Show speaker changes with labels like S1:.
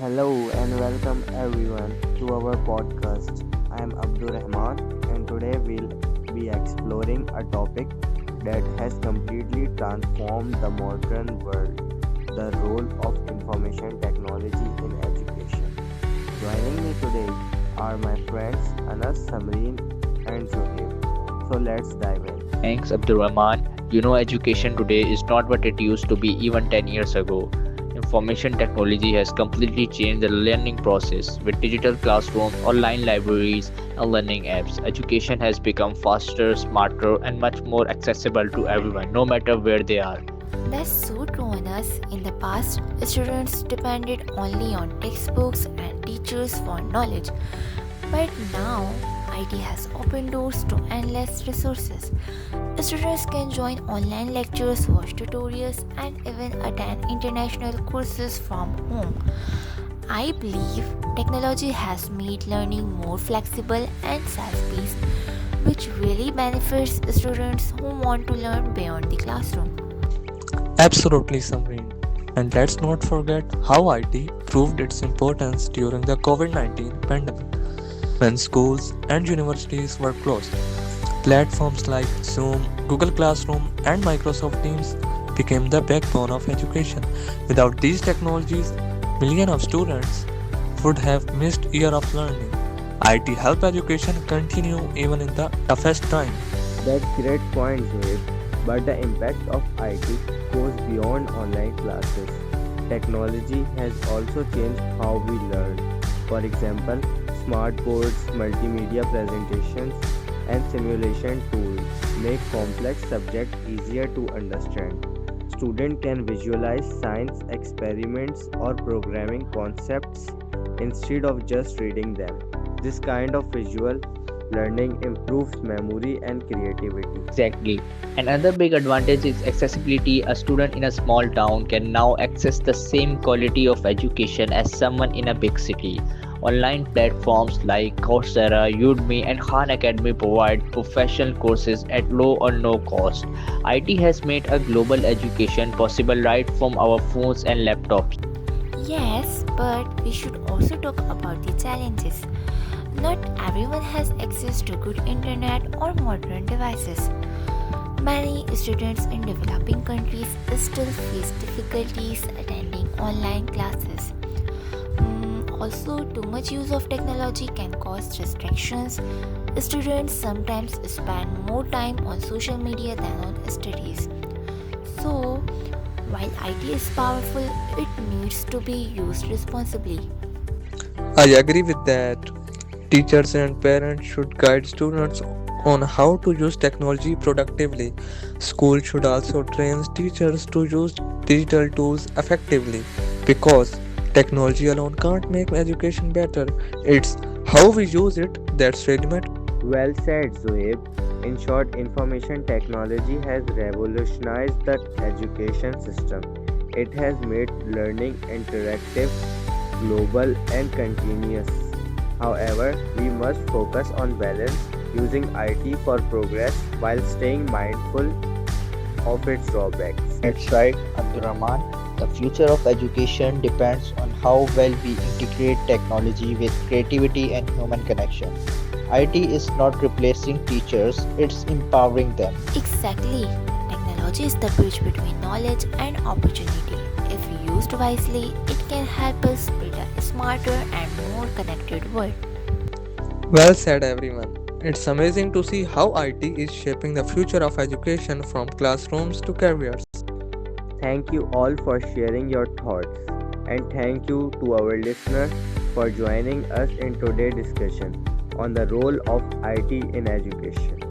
S1: Hello and welcome everyone to our podcast. I am Abdul Rahman and today we'll be exploring a topic that has completely transformed the modern world, the role of information technology in education. Joining me today are my friends Anas, Samreen and Zohaib. So let's dive in.
S2: Thanks, Abdurrahman. Education today is not what it used to be even 10 years ago. Information technology has completely changed the learning process. With digital classrooms, online libraries, and learning apps, education has become faster, smarter, and much more accessible to everyone, no matter where they are.
S3: That's so true on us. In the past, students depended only on textbooks and teachers for knowledge. But now, IT has opened doors to endless resources. Students can join online lectures, watch tutorials, and even attend international courses from home. I believe technology has made learning more flexible and self-paced, which really benefits students who want to learn beyond the classroom.
S4: Absolutely, Samreen. And let's not forget how IT proved its importance during the COVID 19 pandemic when schools and universities were closed. Platforms like Zoom, Google Classroom, and Microsoft Teams became the backbone of education. Without these technologies, millions of students would have missed year of learning. IT helped education continue even in the toughest time.
S1: That's great point, Zoe. But the impact of IT goes beyond online classes. Technology has also changed how we learn. For example, smart boards, multimedia presentations, and simulation tools make complex subjects easier to understand. Students can visualize science experiments or programming concepts instead of just reading them. This kind of visual learning improves memory and creativity.
S2: Exactly. Another big advantage is accessibility. A student in a small town can now access the same quality of education as someone in a big city. Online platforms like Coursera, Udemy, and Khan Academy provide professional courses at low or no cost. IT has made a global education possible right from our phones and laptops.
S3: Yes, but we should also talk about the challenges. Not everyone has access to good internet or modern devices. Many students in developing countries still face difficulties attending online classes. Also, too much use of technology can cause distractions. Students sometimes spend more time on social media than on studies. So, while IT is powerful, it needs to be used responsibly.
S4: I agree with that. Teachers and parents should guide students on how to use technology productively. Schools should also train teachers to use digital tools effectively because technology alone can't make education better. It's how we use it that's really matters.
S1: Well said, Zoeb. In short, information technology has revolutionized the education system. It has made learning interactive, global, and continuous. However, we must focus on balance, using IT for progress while staying mindful of its drawbacks.
S2: That's right, Abdurrahman. The future of education depends on how well we integrate technology with creativity and human connection. IT is not replacing teachers, it's empowering them.
S3: Exactly. Technology is the bridge between knowledge and opportunity. If used wisely, it can help us build a smarter and more connected world.
S4: Well said, everyone. It's amazing to see how IT is shaping the future of education from classrooms to careers.
S1: Thank you all for sharing your thoughts, and thank you to our listeners for joining us in today's discussion on the role of IT in education.